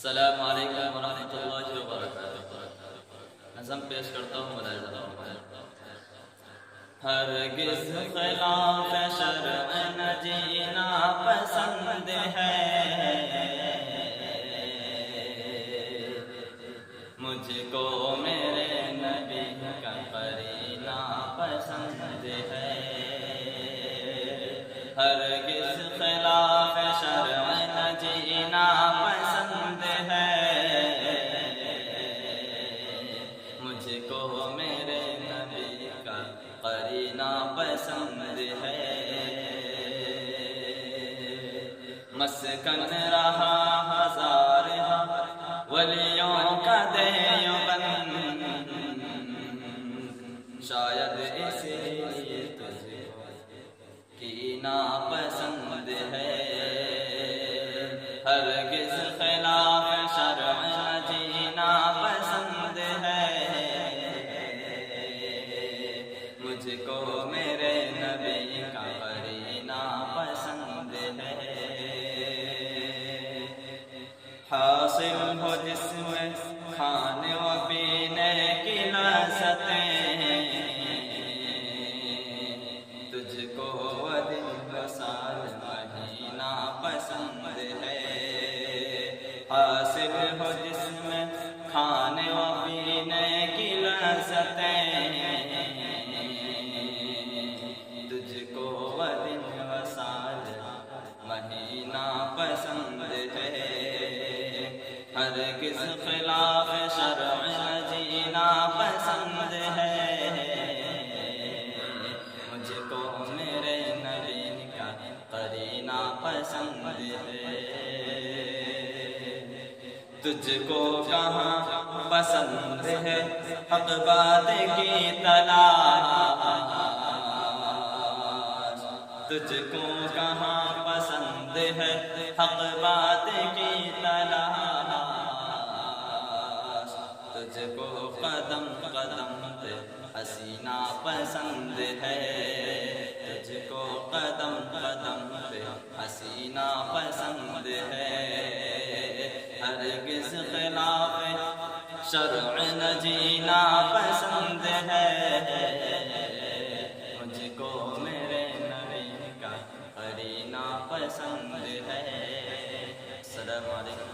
السلام علیکم ورحمۃ اللہ وبرکاتہ۔ نظم پیش کرتا ہوں، ملاحظہ ہرگز خلاف شرع نہ جینا پسند ہے، مجھ کو میرے نبی کا قرینہ پسند ہے۔ ہرگز خلاف شرع نہ جینا پسند ہے، مجھ کو میرے نبی کا قرینہ پسند ہے۔ مسکن رہا ہزار ولیوں کا دیوبند، شاید اسی لیے تجھے کی ناپسند ہے۔ ہرگز خلاف شرع نہ جینا پسند ہے، مجھ کو میرے نبی کا قرینہ پسند ہے۔ حاصل ہو جس میں کھانے و پینے کی لذتیں، تجھ کو وہ دن و سال مہینہ پسند ہے۔ حاصل ہو جس میں کھانے و پینے کی لذتیں، تجھ کو وہ دن و سال مہینہ پسند ہے۔ ہرگز خلاف شرع نہ جینا پسند ہے، مجھ کو میرے نبی کا قرینہ پسند ہے۔ تجھ کو کہاں پسند ہے حق بات کی تلاش، تجھ کو کہاں پسند ہے حق بات کی تلاش، تجھ کو قدم قدم پہ حسینہ پسند ہے، تجھ کو قدم قدم پہ حسینہ پسند ہے۔ ہرگز خلاف شرع نہ جینا پسند ہے، مجھ کو میرے نبی کا قرینہ پسند ہے۔ السلام علیکم۔